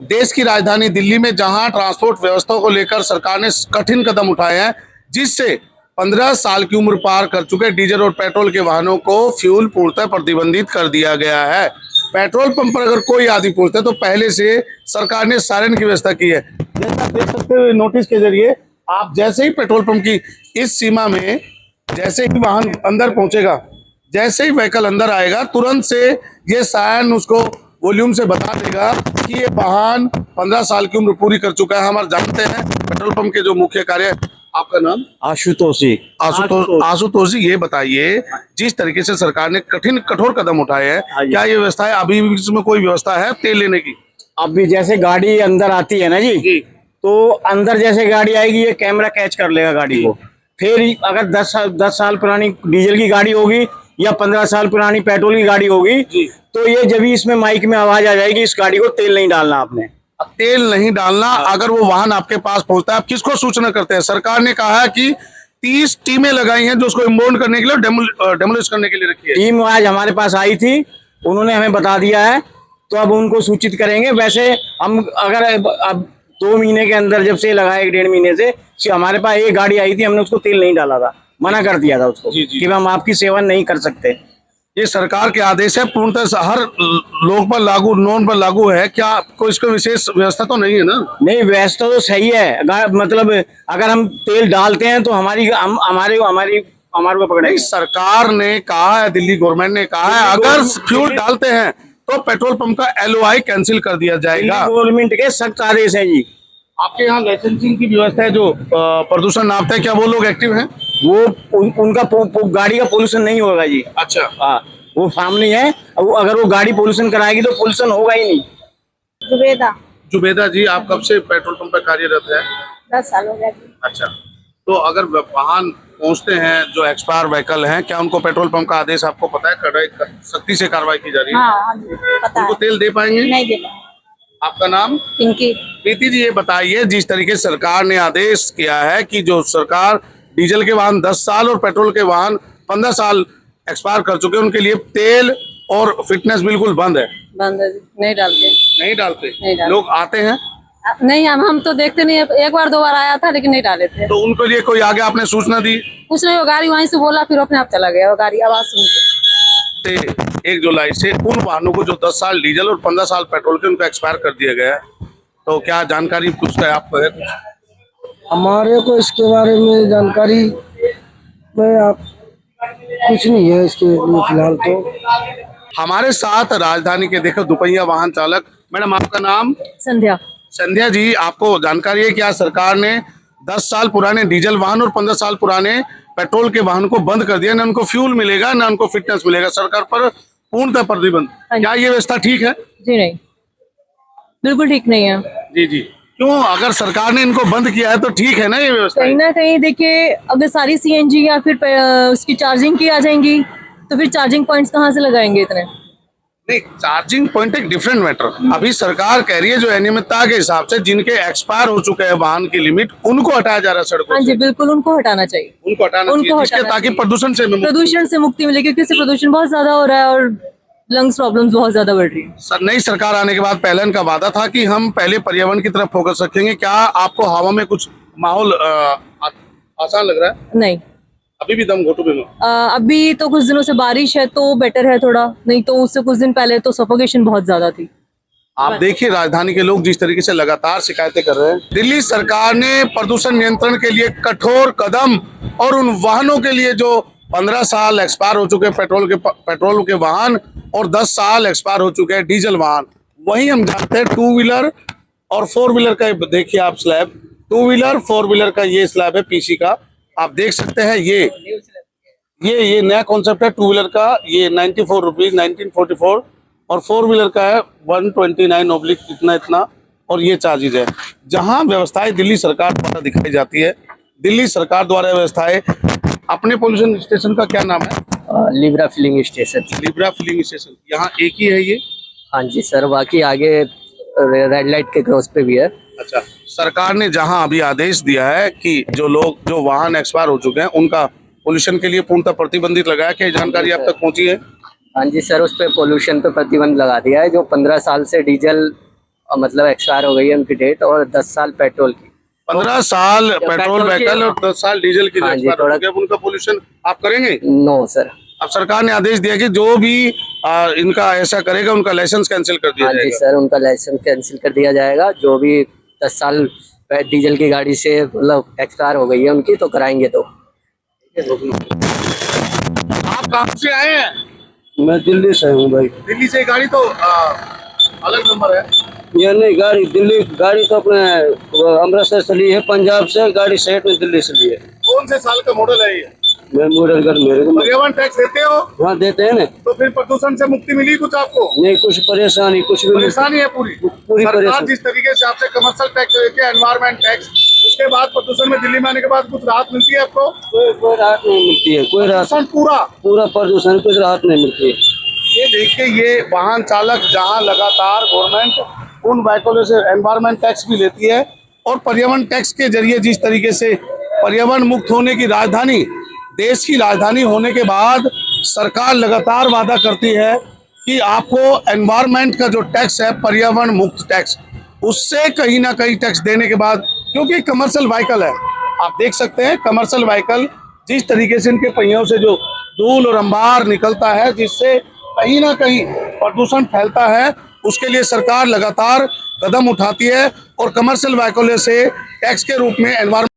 देश की राजधानी दिल्ली में जहां ट्रांसपोर्ट व्यवस्था को लेकर सरकार ने कठिन कदम उठाए हैं, जिससे 15 साल की उम्र पार कर चुके डीजल और पेट्रोल के वाहनों को फ्यूल पूर्णतः प्रतिबंधित कर दिया गया है। पेट्रोल पंप पर अगर कोई आदमी पूछता है तो पहले से सरकार ने सायरन की व्यवस्था की है। जैसा आप देख सकते हो नोटिस के जरिए, आप जैसे ही पेट्रोल पंप की इस सीमा में जैसे ही वाहन अंदर पहुंचेगा, जैसे ही व्हीकल अंदर आएगा, तुरंत से ये सायरन उसको वॉल्यूम से बता देगा कि ये वाहन 15 साल की उम्र पूरी कर चुका है। हमारे जानते हैं पेट्रोल पंप के जो मुख्य कार्य, आपका नाम? आशुतोष जी। आशुतोष जी, ये बताइए जिस तरीके से सरकार ने कठोर कदम उठाए हैं, क्या ये व्यवस्था है? अभी भी इसमें कोई व्यवस्था है तेल लेने की? अभी जैसे गाड़ी अंदर आती है ना जी, तो अंदर जैसे गाड़ी आएगी ये कैमरा कैच कर लेगा गाड़ी को। फिर अगर 10 साल पुरानी डीजल की गाड़ी होगी या 15 साल पुरानी पेट्रोल की गाड़ी होगी, तो ये जब भी इसमें माइक में आवाज आ जाएगी, इस गाड़ी को तेल नहीं डालना आपने। तेल नहीं डालना। अगर वो वाहन आपके पास पहुंचता है, आप किसको सूचना करते हैं? सरकार ने कहा है कि 30 टीमें लगाई हैं जो उसको इम्बाउंड करने के लिए, डेमोलिश करने के लिए रखी है। टीम आज हमारे पास आई थी, उन्होंने हमें बता दिया है, तो अब उनको सूचित करेंगे। वैसे हम अगर अब 2 महीने के अंदर जब से लगाए, 1.5 महीने से हमारे पास एक गाड़ी आई थी, हमने उसको तेल नहीं डाला था, मना कर दिया था उसको कि हम आपकी सेवा नहीं कर सकते। ये सरकार के आदेश है, पूर्णतः हर लोग पर लागू, नॉन पर लागू है। क्या कोई इसको विशेष व्यवस्था तो नहीं है ना? नहीं, व्यवस्था तो सही है। मतलब अगर हम तेल डालते हैं तो हमारे को पकड़ेंगे। सरकार ने कहा है, दिल्ली गवर्नमेंट ने कहा है, अगर फ्यूल डालते हैं तो पेट्रोल पंप का LOI कैंसिल कर दिया जाएगा। गवर्नमेंट के सख्त आदेश है जी। आपके यहाँ लाइसेंसिंग की व्यवस्था है, जो प्रदूषण नापते हैं, क्या वो लोग एक्टिव हैं? वो उनका गाड़ी का पोल्यूशन नहीं होगा जी। अच्छा, हाँ, वो सामने है। अगर वो गाड़ी पोल्यूशन कराएगी तो पोल्यूशन होगा ही नहीं। जुबेदा जी, आप कब से पेट्रोल पंप पर कार्यरत है? 10 साल हो गए। अच्छा, तो अगर वाहन पहुंचते हैं जो एक्सपायर व्हीकल हैं, क्या उनको पेट्रोल पंप का आदेश आपको पता है? सख्ती से कार्रवाई की जा रही है? हाँ, पता उनको है। तेल दे पाएंगे? नहीं दे पाएंगे। आपका नाम? पिंकी। प्रीति जी, ये बताइए जिस तरीके से सरकार ने आदेश किया है कि जो सरकार डीजल के वाहन 10 साल और पेट्रोल के वाहन 15 साल एक्सपायर कर चुके हैं, उनके लिए तेल और फिटनेस बिल्कुल बंद है। बंद है, नहीं डालते। नहीं डालते? नहीं डालते। लोग आते हैं? नहीं, हम तो देखते नहीं। एक बार 2 बार आया था लेकिन नहीं डाले थे। तो उनके लिए कोई आगे आपने सूचना दी? कुछ नहीं, वो गाड़ी वहीं से बोला, फिर अपने आप चला गया। वो गाड़ी आवाज सुन के 1 जुलाई से उन वाहनों को जो 10 साल डीजल और 15 साल पेट्रोल के, उनको एक्सपायर कर दिया गया है। तो क्या जानकारी कुछ है आपको? है कुछ? हमारे को इसके बारे में जानकारी में आप कुछ नहीं है इसके लिए फिलहाल। तो हमारे साथ राजधानी के देखो दुपहिया वाहन चालक, मैडम आपका नाम? संध्या। संध्या जी, आपको जानकारी है क्या सरकार ने 10 साल पुराने डीजल वाहन और 15 साल पुराने पेट्रोल के वाहन को बंद कर दिया? ना उनको फ्यूल मिलेगा, ना उनको फिटनेस मिलेगा। सरकार पर पूर्णतः प्रतिबंध। क्या ये व्यवस्था ठीक है? जी नहीं, बिल्कुल ठीक नहीं है। जी जी, क्यों? अगर सरकार ने इनको बंद किया है तो ठीक है ना ये व्यवस्था? कहीं ना कहीं देखिए, अगर सारी CNG या फिर उसकी चार्जिंग की आ जाएंगी तो फिर चार्जिंग पॉइंट्स कहाँ से लगाएंगे इतने? नहीं, चार्जिंग पॉइंट एक डिफरेंट मैटर। अभी सरकार कह रही है जो अनियमितता के हिसाब से जिनके एक्सपायर हो चुके हैं वाहन की लिमिट, उनको हटाया जा रहा है सड़कों हाँ से। जी, बिल्कुल उनको हटाना चाहिए। उनको हटाना चाहिए, जिसके ताकि प्रदूषण से मुक्ति मिले, क्योंकि इससे प्रदूषण बहुत ज्यादा हो रहा है और लंग्स प्रॉब्लम्स बहुत ज्यादा बढ़ रही है। नई सरकार आने के बाद पहले इनका वादा था कि हम पहले पर्यावरण की तरफ फोकस रखेंगे। क्या आपको हवा में कुछ माहौल आसान लग रहा है? नहीं, अभी भी दम घुटू में? अभी तो कुछ दिनों से बारिश है तो बेटर है थोड़ा, नहीं तो उससे कुछ दिन पहले तो सफोकेशन बहुत ज्यादा थी। आप देखिए राजधानी के लोग जिस तरीके से लगातार शिकायतें कर रहे हैं। दिल्ली सरकार ने प्रदूषण नियंत्रण के लिए कठोर कदम, और उन वाहनों के लिए जो 15 साल एक्सपायर हो चुके पेट्रोल के वाहन और 10 साल एक्सपायर हो चुके हैं डीजल वाहन, वहीं हम जानते हैं 2 व्हीलर और 4 व्हीलर का देखिए आप स्लैब, 2 व्हीलर 4 व्हीलर का ये स्लैब है PC का, आप देख सकते हैं। ये नया कॉन्सेप्ट है 2 व्हीलर का, ये 94 रुपीज 1944, और 4 व्हीलर का है 129 इतना, और ये चार्जेज है। जहां व्यवस्थाएं दिल्ली सरकार द्वारा दिखाई जाती है, दिल्ली सरकार द्वारा व्यवस्थाएं, अपने पोल्यूशन स्टेशन का क्या नाम है? Libra filling station. Libra filling station, यहाँ एक ही है ये? हाँ जी सर, बाकी आगे रेड लाइट के क्रॉस पे भी है। अच्छा, सरकार ने जहां अभी आदेश दिया है कि जो वाहन एक्सपायर हो चुके हैं उनका पोल्यूशन के लिए पूर्णतः प्रतिबंधित लगाया, क्या जानकारी आप तक पहुंची है? हाँ जी सर, उस पे पोल्यूशन पे प्रतिबंध लगा दिया है। जो 15 साल से डीजल मतलब एक्सपायर हो गई है उनकी डेट, और 10 साल पेट्रोल की। 15 साल पेट्रोल पेट्रोल की- व्हीकल और 10 साल डीजल की हाँ जी, एक्सपायर हो थोड़ा- चुकी है। अब उनका पोल्यूशन आप करेंगे? No sir. अब सरकार ने आदेश दिया कि जो भी इनका ऐसा करेगा उनका लाइसेंस कैंसिल कर दिया हाँ जी जाएगा। सर, उनका लाइसेंस कैंसिल कर दिया जाएगा। जो भी 10 साल डीजल की गाड़ी से मतलब एक्सपायर हो गई है उनकी, तो कराएंगे। तो आप कहाँ से आए हैं? मैं दिल्ली से हूँ भाई। दिल्ली से गाड़ी तो अलग नंबर है। ये नहीं, गाड़ी दिल्ली, गाड़ी तो अपने अमृतसर से ली है, पंजाब से। गाड़ी सेठ ने दिल्ली से ली है। कौन से साल का मॉडल है ये? मैं मॉडल कर मेरे को। पर्यावरण टैक्स देते हो हाँ देते हैं ना। तो फिर प्रदूषण से मुक्ति मिली कुछ आपको? नहीं, कुछ परेशानी कुछ भी नहीं। परेशानी है पूरी सरकार परेशानी। जिस तरीके से आपसे कमर्शियल टैक्स लेके एनवायरमेंट टैक्स, उसके बाद प्रदूषण में दिल्ली में आने के बाद कुछ राहत मिलती है आपको? कोई राहत नहीं मिलती है, कोई राहत। प्रदूषण पूरा पूरा प्रदूषण, कुछ राहत नहीं मिलती है। ये देखिए, ये वाहन चालक जहां लगातार गवर्नमेंट उन व्हीकलों से एनवायरमेंट टैक्स भी लेती है और पर्यावरण टैक्स के जरिए जिस तरीके से पर्यावरण मुक्त होने की राजधानी, देश की राजधानी होने के बाद सरकार लगातार वादा करती है कि आपको एनवायरमेंट का जो टैक्स है, पर्यावरण मुक्त टैक्स, उससे कहीं ना कहीं टैक्स देने के बाद, क्योंकि कमर्शियल व्हीकल है, आप देख सकते हैं कमर्शियल व्हीकल जिस तरीके से इनके पहियों से जो धूल और अंबार निकलता है, जिससे कहीं ना कहीं प्रदूषण फैलता है, उसके लिए सरकार लगातार कदम उठाती है और कमर्शियल व्हीकलों से टैक्स के रूप में एनवायरमेंट